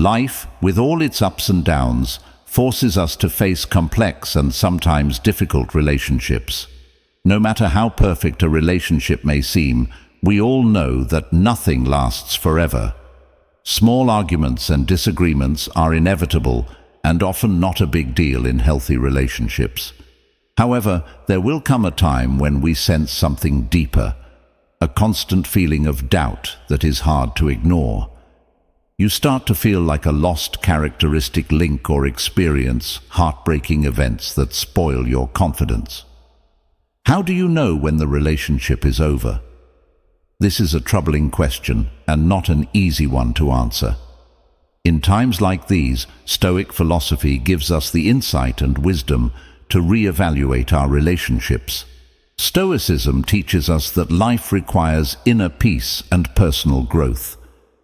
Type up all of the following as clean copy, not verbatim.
Life, with all its ups and downs, forces us to face complex and sometimes difficult relationships. No matter how perfect a relationship may seem, we all know that nothing lasts forever. Small arguments and disagreements are inevitable and often not a big deal in healthy relationships. However, there will come a time when we sense something deeper, a constant feeling of doubt that is hard to ignore. You start to feel like a lost characteristic link or experience heartbreaking events that spoil your confidence. How do you know when the relationship is over? This is a troubling question and not an easy one to answer. In times like these, Stoic philosophy gives us the insight and wisdom to reevaluate our relationships. Stoicism teaches us that life requires inner peace and personal growth.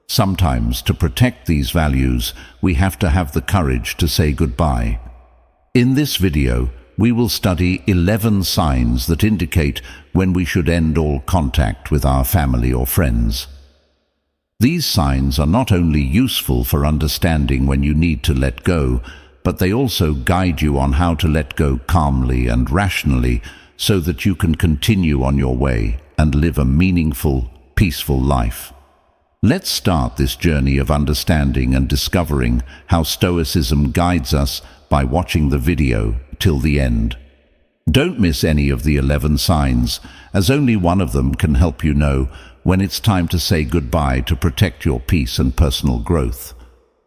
Sometimes, to protect these values, we have to have the courage to say goodbye. In this video, we will study 11 signs that indicate when we should end all contact with our family or friends. These signs are not only useful for understanding when you need to let go, but they also guide you on how to let go calmly and rationally so that you can continue on your way and live a meaningful, peaceful life. Let's start this journey of understanding and discovering how Stoicism guides us by watching the video till the end. Don't miss any of the 11 signs, as only one of them can help you know when it's time to say goodbye to protect your peace and personal growth.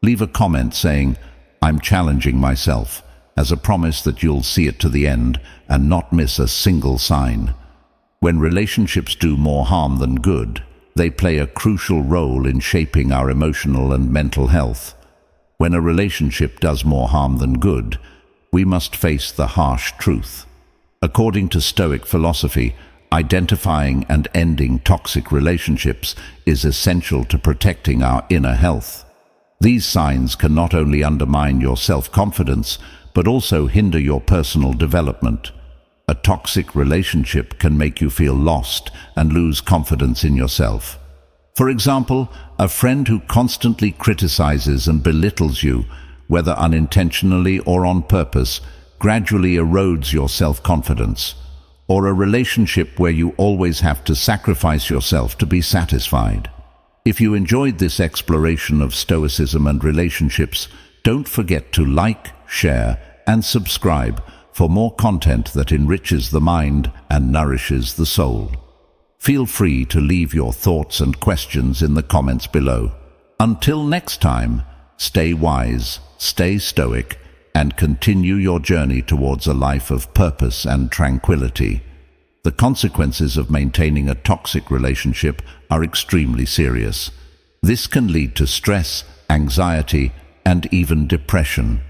Leave a comment saying, "I'm challenging myself," as a promise that you'll see it to the end and not miss a single sign. When relationships do more harm than good, they play a crucial role in shaping our emotional and mental health. When a relationship does more harm than good, we must face the harsh truth. According to Stoic philosophy, identifying and ending toxic relationships is essential to protecting our inner health. These signs can not only undermine your self-confidence, but also hinder your personal development. A toxic relationship can make you feel lost and lose confidence in yourself. For example, a friend who constantly criticizes and belittles you, whether unintentionally or on purpose, gradually erodes your self-confidence. Or a relationship where you always have to sacrifice yourself to be satisfied. If you enjoyed this exploration of Stoicism and relationships, don't forget to like, share, and subscribe for more content that enriches the mind and nourishes the soul. Feel free to leave your thoughts and questions in the comments below. Until next time, stay wise, stay stoic, and continue your journey towards a life of purpose and tranquility. The consequences of maintaining a toxic relationship are extremely serious. This can lead to stress, anxiety, and even depression.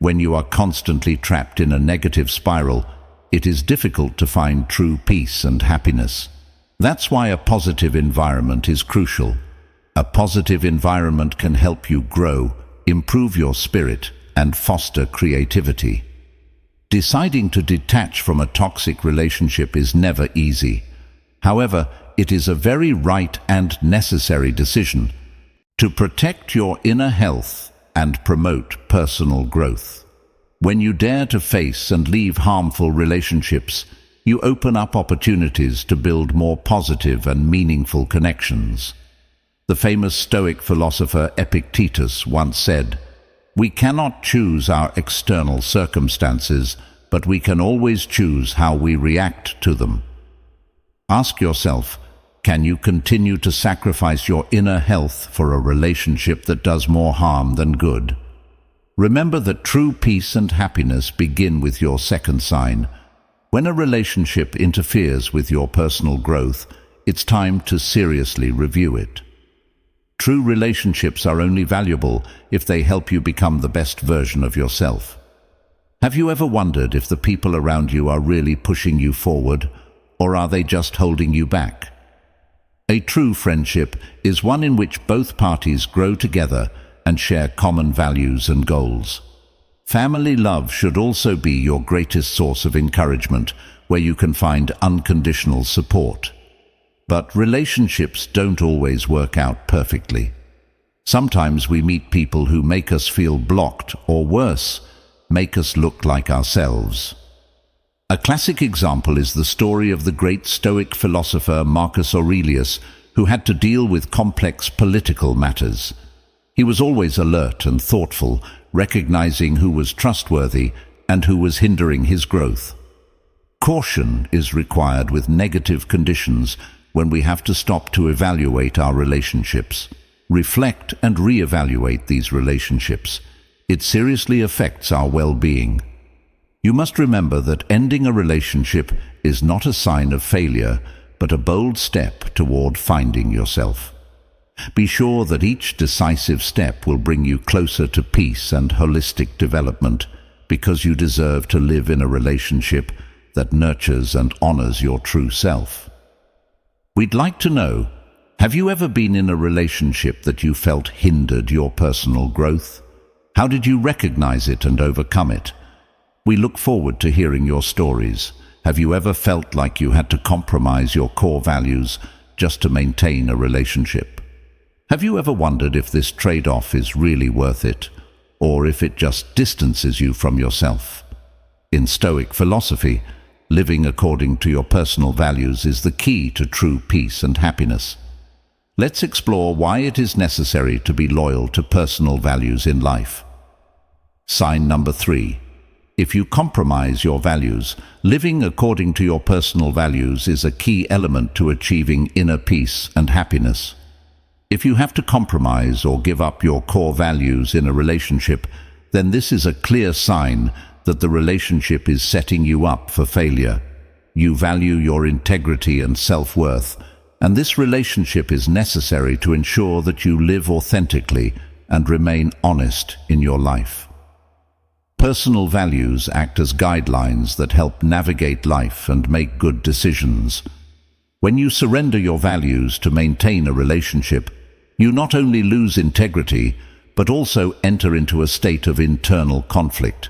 When you are constantly trapped in a negative spiral, it is difficult to find true peace and happiness. That's why a positive environment is crucial. A positive environment can help you grow, improve your spirit, and foster creativity. Deciding to detach from a toxic relationship is never easy. However, it is a very right and necessary decision to protect your inner health and promote personal growth. When you dare to face and leave harmful relationships, you open up opportunities to build more positive and meaningful connections. The famous Stoic philosopher Epictetus once said, "We cannot choose our external circumstances, but we can always choose how we react to them." Ask yourself, can you continue to sacrifice your inner health for a relationship that does more harm than good? Remember that true peace and happiness begin with your second sign. When a relationship interferes with your personal growth, it's time to seriously review it. True relationships are only valuable if they help you become the best version of yourself. Have you ever wondered if the people around you are really pushing you forward, or are they just holding you back? A true friendship is one in which both parties grow together and share common values and goals. Family love should also be your greatest source of encouragement, where you can find unconditional support. But relationships don't always work out perfectly. Sometimes we meet people who make us feel blocked, or worse, make us look like ourselves. A classic example is the story of the great Stoic philosopher Marcus Aurelius, who had to deal with complex political matters. He was always alert and thoughtful, recognizing who was trustworthy and who was hindering his growth. Caution is required with negative conditions when we have to stop to evaluate our relationships. Reflect and re-evaluate these relationships. It seriously affects our well-being. You must remember that ending a relationship is not a sign of failure, but a bold step toward finding yourself. Be sure that each decisive step will bring you closer to peace and holistic development, because you deserve to live in a relationship that nurtures and honors your true self. We'd like to know, have you ever been in a relationship that you felt hindered your personal growth? How did you recognize it and overcome it? We look forward to hearing your stories. Have you ever felt like you had to compromise your core values just to maintain a relationship? Have you ever wondered if this trade-off is really worth it, or if it just distances you from yourself? In Stoic philosophy, living according to your personal values is the key to true peace and happiness. Let's explore why it is necessary to be loyal to personal values in life. Sign number 3. If you compromise your values, living according to your personal values is a key element to achieving inner peace and happiness. If you have to compromise or give up your core values in a relationship, then this is a clear sign that the relationship is setting you up for failure. You value your integrity and self-worth, and this relationship is necessary to ensure that you live authentically and remain honest in your life. Personal values act as guidelines that help navigate life and make good decisions. When you surrender your values to maintain a relationship, you not only lose integrity, but also enter into a state of internal conflict.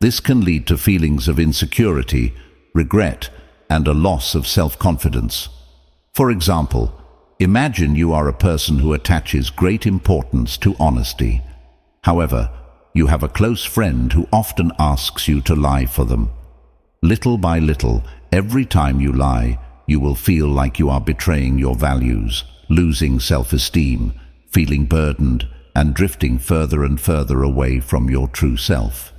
This can lead to feelings of insecurity, regret, and a loss of self-confidence. For example, imagine you are a person who attaches great importance to honesty. However, you have a close friend who often asks you to lie for them. Little by little, every time you lie, you will feel like you are betraying your values, losing self-esteem, feeling burdened, and drifting further and further away from your true self.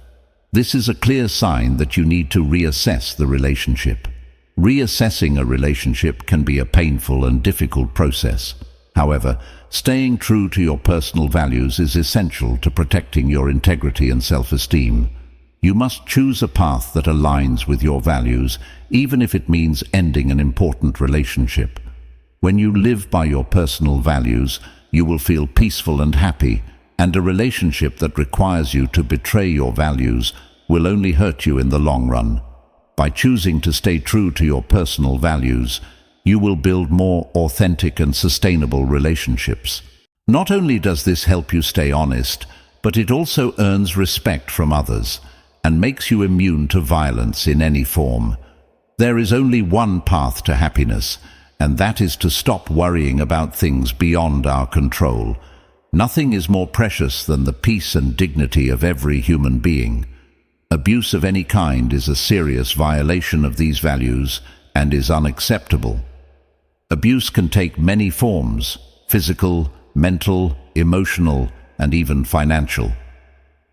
This is a clear sign that you need to reassess the relationship. Reassessing a relationship can be a painful and difficult process. However, staying true to your personal values is essential to protecting your integrity and self-esteem. You must choose a path that aligns with your values, even if it means ending an important relationship. When you live by your personal values, you will feel peaceful and happy, and a relationship that requires you to betray your values will only hurt you in the long run. By choosing to stay true to your personal values, you will build more authentic and sustainable relationships. Not only does this help you stay honest, but it also earns respect from others and makes you immune to violence in any form. There is only one path to happiness, and that is to stop worrying about things beyond our control. Nothing is more precious than the peace and dignity of every human being. Abuse of any kind is a serious violation of these values and is unacceptable. Abuse can take many forms: physical, mental, emotional, and even financial.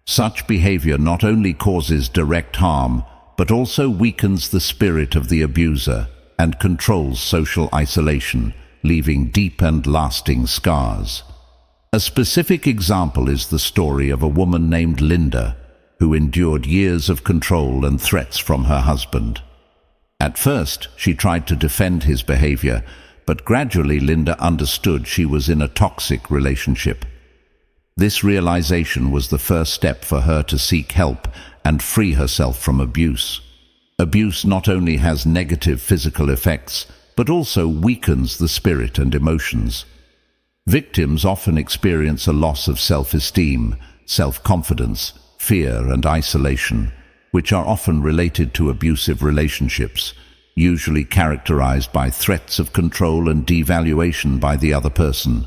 Such behavior not only causes direct harm, but also weakens the spirit of the abuser and controls social isolation, leaving deep and lasting scars. A specific example is the story of a woman named Linda, who endured years of control and threats from her husband. At first, she tried to defend his behavior, but gradually Linda understood she was in a toxic relationship. This realization was the first step for her to seek help and free herself from abuse. Abuse not only has negative physical effects, but also weakens the spirit and emotions. Victims often experience a loss of self-esteem, self-confidence, fear, and isolation, which are often related to abusive relationships, usually characterized by threats of control and devaluation by the other person.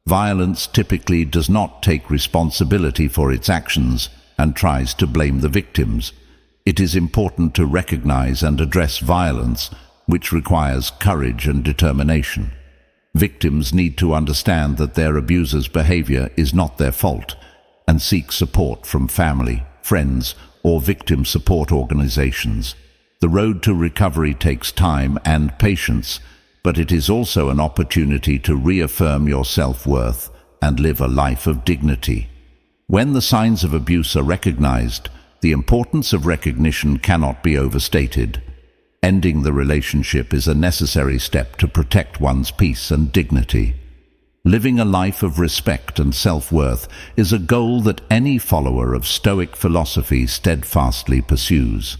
Violence typically does not take responsibility for its actions and tries to blame the victims. It is important to recognize and address violence, which requires courage and determination. Victims need to understand that their abuser's behavior is not their fault and seek support from family, friends, or victim support organizations. The road to recovery takes time and patience, but it is also an opportunity to reaffirm your self-worth and live a life of dignity. When the signs of abuse are recognized, the importance of recognition cannot be overstated. Ending the relationship is a necessary step to protect one's peace and dignity. Living a life of respect and self-worth is a goal that any follower of Stoic philosophy steadfastly pursues.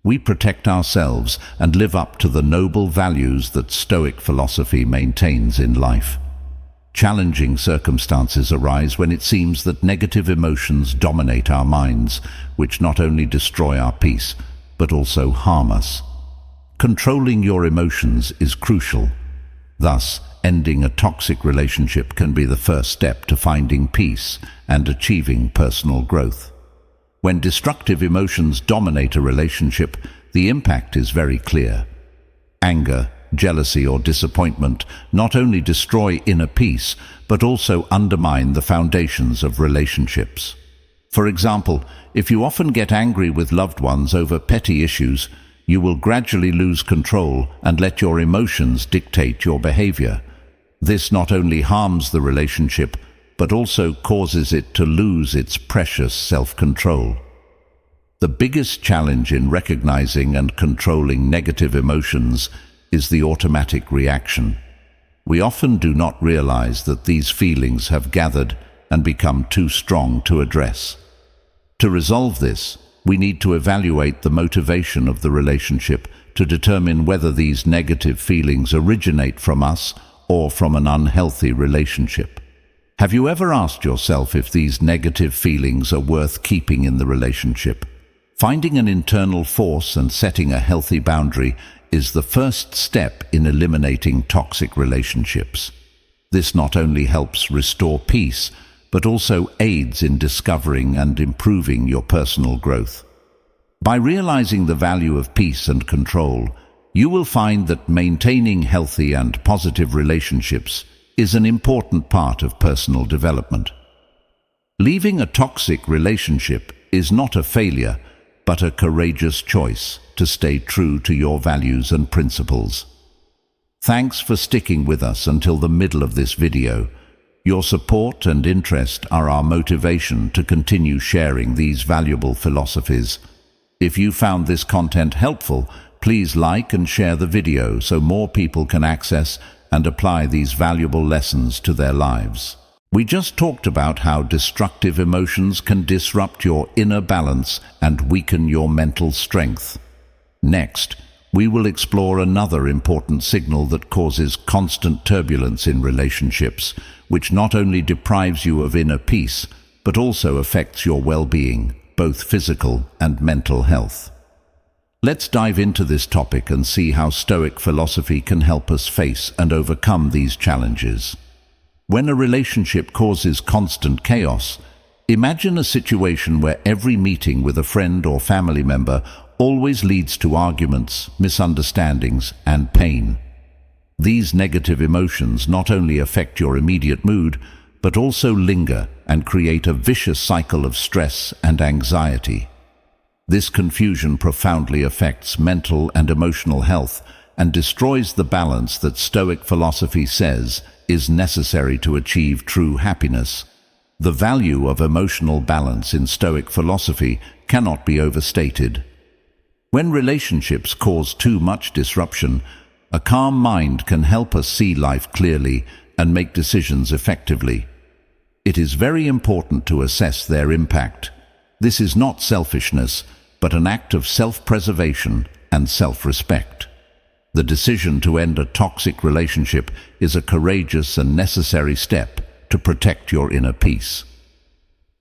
We protect ourselves and live up to the noble values that Stoic philosophy maintains in life. Challenging circumstances arise when it seems that negative emotions dominate our minds, which not only destroy our peace, but also harm us. Controlling your emotions is crucial. Thus, ending a toxic relationship can be the first step to finding peace and achieving personal growth. When destructive emotions dominate a relationship, the impact is very clear. Anger, jealousy, or disappointment not only destroy inner peace, but also undermine the foundations of relationships. For example, if you often get angry with loved ones over petty issues, you will gradually lose control and let your emotions dictate your behavior. This not only harms the relationship, but also causes it to lose its precious self-control. The biggest challenge in recognizing and controlling negative emotions is the automatic reaction. We often do not realize that these feelings have gathered and become too strong to address. To resolve this, we need to evaluate the motivation of the relationship to determine whether these negative feelings originate from us or from an unhealthy relationship. Have you ever asked yourself if these negative feelings are worth keeping in the relationship? Finding an internal force and setting a healthy boundary is the first step in eliminating toxic relationships. This not only helps restore peace, but also aids in discovering and improving your personal growth. By realizing the value of peace and control, you will find that maintaining healthy and positive relationships is an important part of personal development. Leaving a toxic relationship is not a failure, but a courageous choice to stay true to your values and principles. Thanks for sticking with us until the middle of this video. Your support and interest are our motivation to continue sharing these valuable philosophies. If you found this content helpful, please like and share the video so more people can access and apply these valuable lessons to their lives. We just talked about how destructive emotions can disrupt your inner balance and weaken your mental strength. Next, we will explore another important signal that causes constant turbulence in relationships, which not only deprives you of inner peace, but also affects your well-being, both physical and mental health. Let's dive into this topic and see how Stoic philosophy can help us face and overcome these challenges. When a relationship causes constant chaos, imagine a situation where every meeting with a friend or family member always leads to arguments, misunderstandings, and pain. These negative emotions not only affect your immediate mood, but also linger and create a vicious cycle of stress and anxiety. This confusion profoundly affects mental and emotional health and destroys the balance that Stoic philosophy says is necessary to achieve true happiness. The value of emotional balance in Stoic philosophy cannot be overstated. When relationships cause too much disruption, a calm mind can help us see life clearly and make decisions effectively. It is very important to assess their impact. This is not selfishness, but an act of self-preservation and self-respect. The decision to end a toxic relationship is a courageous and necessary step to protect your inner peace.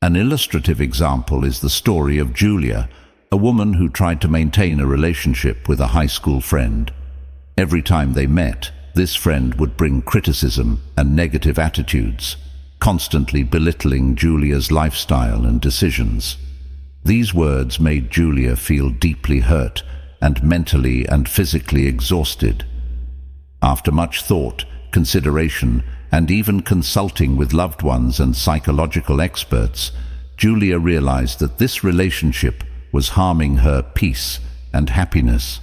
An illustrative example is the story of Julia, a woman who tried to maintain a relationship with a high school friend. Every time they met, this friend would bring criticism and negative attitudes, constantly belittling Julia's lifestyle and decisions. These words made Julia feel deeply hurt and mentally and physically exhausted. After much thought, consideration, and even consulting with loved ones and psychological experts, Julia realized that this relationship was harming her peace and happiness.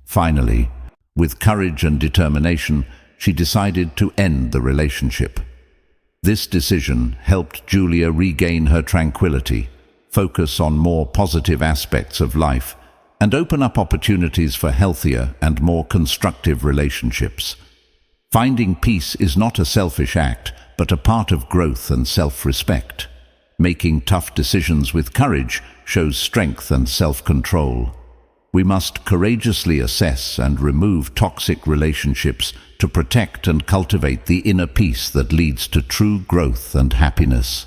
Finally, with courage and determination, she decided to end the relationship. This decision helped Julia regain her tranquility, focus on more positive aspects of life, and open up opportunities for healthier and more constructive relationships. Finding peace is not a selfish act, but a part of growth and self-respect. Making tough decisions with courage shows strength and self-control. We must courageously assess and remove toxic relationships to protect and cultivate the inner peace that leads to true growth and happiness.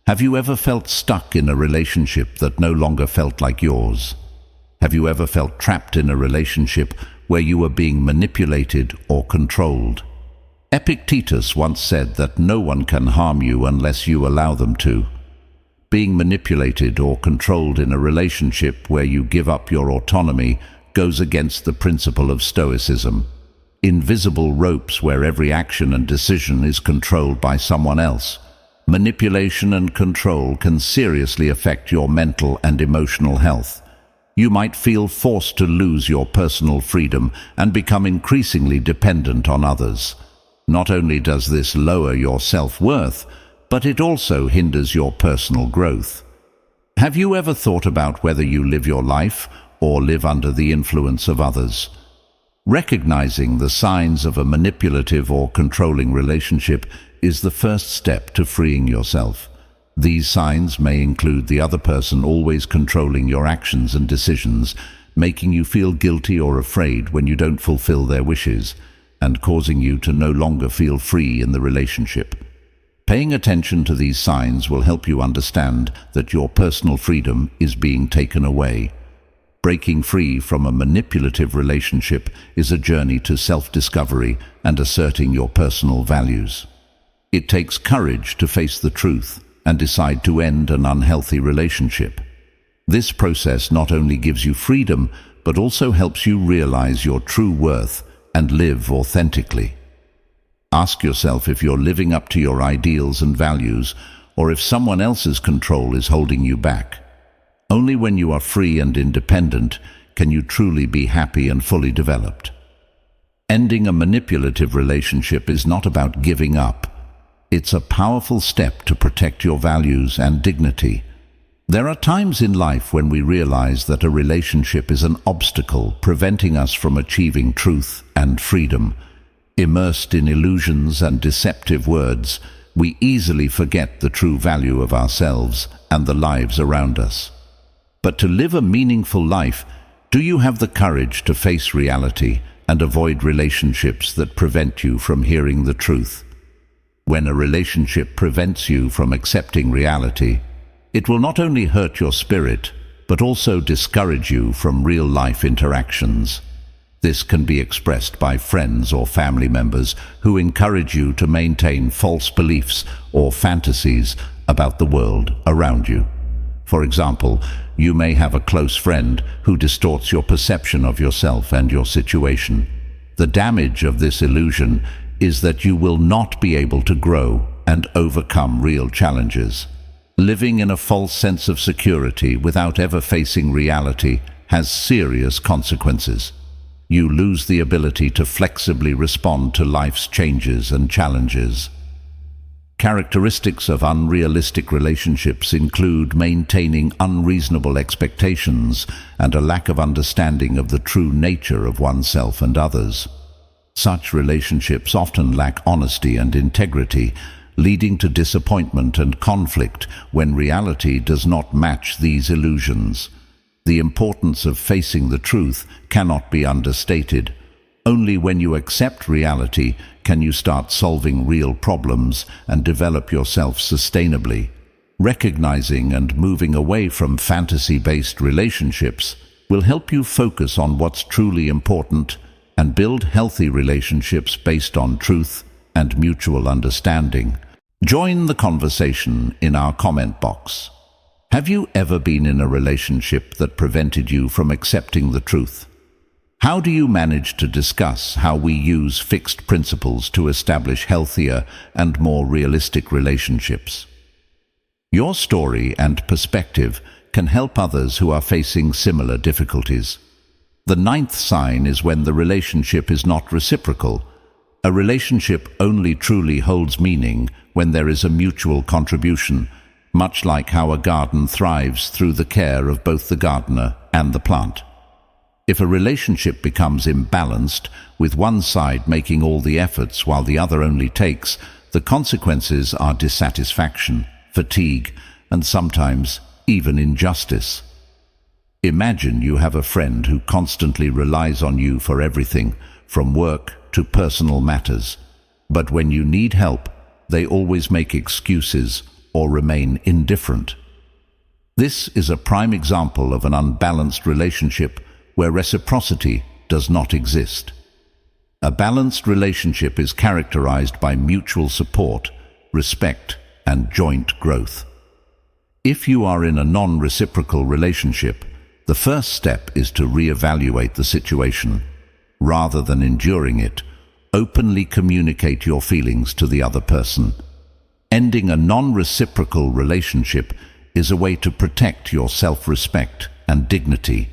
Have you ever felt stuck in a relationship that no longer felt like yours? Have you ever felt trapped in a relationship where you were being manipulated or controlled? Epictetus once said that no one can harm you unless you allow them to. Being manipulated or controlled in a relationship where you give up your autonomy goes against the principle of Stoicism. Invisible ropes where every action and decision is controlled by someone else. Manipulation and control can seriously affect your mental and emotional health. You might feel forced to lose your personal freedom and become increasingly dependent on others. Not only does this lower your self-worth, but it also hinders your personal growth. Have you ever thought about whether you live your life or live under the influence of others? Recognizing the signs of a manipulative or controlling relationship is the first step to freeing yourself. These signs may include the other person always controlling your actions and decisions, making you feel guilty or afraid when you don't fulfill their wishes, and causing you to no longer feel free in the relationship. Paying attention to these signs will help you understand that your personal freedom is being taken away. Breaking free from a manipulative relationship is a journey to self-discovery and asserting your personal values. It takes courage to face the truth and decide to end an unhealthy relationship. This process not only gives you freedom, but also helps you realize your true worth and live authentically. Ask yourself if you're living up to your ideals and values, or if someone else's control is holding you back. Only when you are free and independent can you truly be happy and fully developed. Ending a manipulative relationship is not about giving up. It's a powerful step to protect your values and dignity. There are times in life when we realize that a relationship is an obstacle preventing us from achieving truth and freedom. Immersed in illusions and deceptive words, we easily forget the true value of ourselves and the lives around us. But to live a meaningful life, do you have the courage to face reality and avoid relationships that prevent you from hearing the truth? When a relationship prevents you from accepting reality, it will not only hurt your spirit, but also discourage you from real-life interactions. This can be expressed by friends or family members who encourage you to maintain false beliefs or fantasies about the world around you. For example, you may have a close friend who distorts your perception of yourself and your situation. The damage of this illusion is that you will not be able to grow and overcome real challenges. Living in a false sense of security without ever facing reality has serious consequences. You lose the ability to flexibly respond to life's changes and challenges. Characteristics of unrealistic relationships include maintaining unreasonable expectations and a lack of understanding of the true nature of oneself and others. Such relationships often lack honesty and integrity, leading to disappointment and conflict when reality does not match these illusions. The importance of facing the truth cannot be understated. Only when you accept reality can you start solving real problems and develop yourself sustainably. Recognizing and moving away from fantasy-based relationships will help you focus on what's truly important and build healthy relationships based on truth and mutual understanding. Join the conversation in our comment box. Have you ever been in a relationship that prevented you from accepting the truth? How do you manage to discuss how we use fixed principles to establish healthier and more realistic relationships? Your story and perspective can help others who are facing similar difficulties. The ninth sign is when the relationship is not reciprocal. A relationship only truly holds meaning when there is a mutual contribution, much like how a garden thrives through the care of both the gardener and the plant. If a relationship becomes imbalanced, with one side making all the efforts while the other only takes, the consequences are dissatisfaction, fatigue, and sometimes even injustice. Imagine you have a friend who constantly relies on you for everything, from work to personal matters. But when you need help, they always make excuses or remain indifferent. This is a prime example of an unbalanced relationship where reciprocity does not exist. A balanced relationship is characterized by mutual support, respect, and joint growth. If you are in a non-reciprocal relationship, the first step is to reevaluate the situation. Rather than enduring it, openly communicate your feelings to the other person. Ending a non-reciprocal relationship is a way to protect your self-respect and dignity.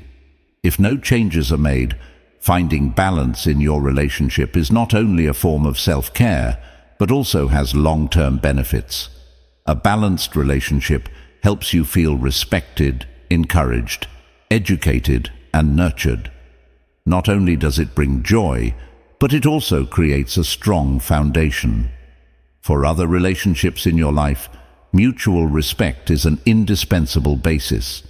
If no changes are made, finding balance in your relationship is not only a form of self-care, but also has long-term benefits. A balanced relationship helps you feel respected, encouraged, educated, and nurtured. Not only does it bring joy, but it also creates a strong foundation. For other relationships in your life, mutual respect is an indispensable basis.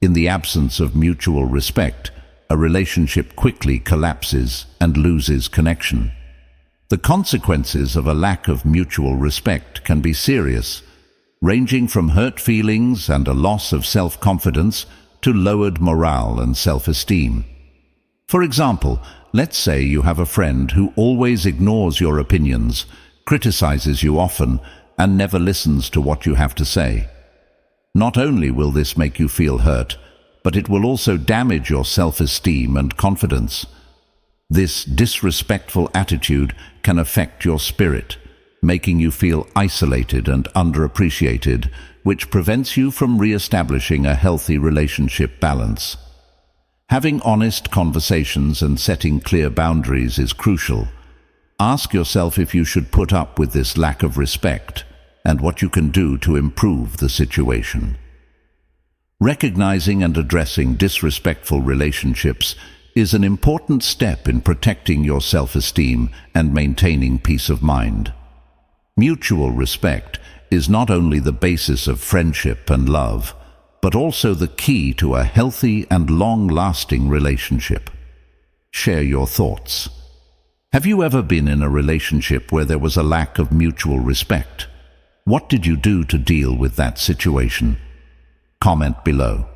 In the absence of mutual respect, a relationship quickly collapses and loses connection. The consequences of a lack of mutual respect can be serious, ranging from hurt feelings and a loss of self-confidence to lowered morale and self-esteem. For example, let's say you have a friend who always ignores your opinions, criticizes you often, and never listens to what you have to say. Not only will this make you feel hurt, but it will also damage your self-esteem and confidence. This disrespectful attitude can affect your spirit, making you feel isolated and underappreciated, which prevents you from re-establishing a healthy relationship balance. Having honest conversations and setting clear boundaries is crucial. Ask yourself if you should put up with this lack of respect and what you can do to improve the situation. Recognizing and addressing disrespectful relationships is an important step in protecting your self-esteem and maintaining peace of mind. Mutual respect is not only the basis of friendship and love, but also the key to a healthy and long-lasting relationship. Share your thoughts. Have you ever been in a relationship where there was a lack of mutual respect? What did you do to deal with that situation? Comment below.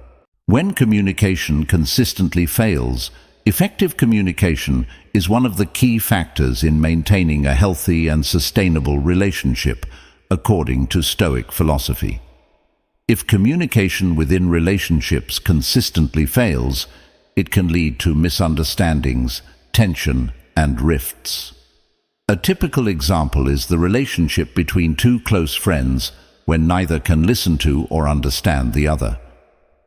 When communication consistently fails, effective communication is one of the key factors in maintaining a healthy and sustainable relationship, according to Stoic philosophy. If communication within relationships consistently fails, it can lead to misunderstandings, tension, and rifts. A typical example is the relationship between two close friends when neither can listen to or understand the other.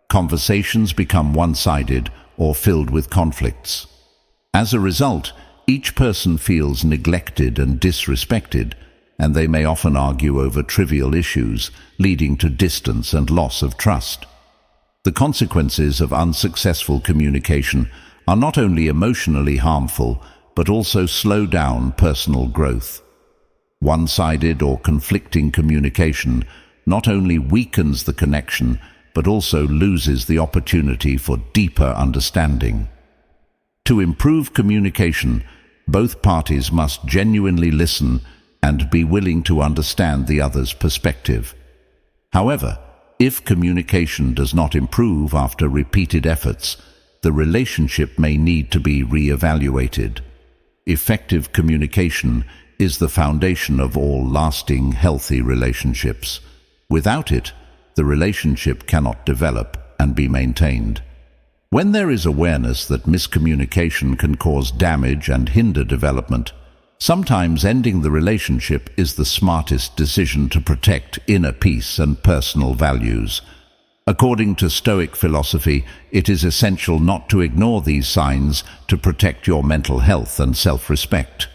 Conversations become one-sided or filled with conflicts. As a result, each person feels neglected and disrespected, and they may often argue over trivial issues, leading to distance and loss of trust. The consequences of unsuccessful communication are not only emotionally harmful, but also slow down personal growth. One-sided or conflicting communication not only weakens the connection, but also loses the opportunity for deeper understanding. To improve communication, both parties must genuinely listen and be willing to understand the other's perspective. However, if communication does not improve after repeated efforts, the relationship may need to be re-evaluated. Effective communication is the foundation of all lasting, healthy relationships. Without it, the relationship cannot develop and be maintained. When there is awareness that miscommunication can cause damage and hinder development, sometimes ending the relationship is the smartest decision to protect inner peace and personal values. According to Stoic philosophy, it is essential not to ignore these signs to protect your mental health and self-respect.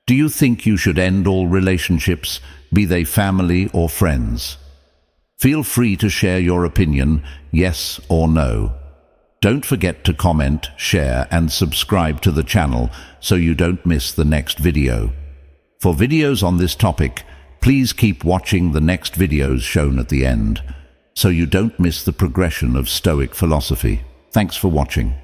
Do you think you should end all relationships, be they family or friends? Feel free to share your opinion, yes or no. Don't forget to comment, share and subscribe to the channel so you don't miss the next video. For videos on this topic, please keep watching the next videos shown at the end, so you don't miss the progression of Stoic philosophy. Thanks for watching.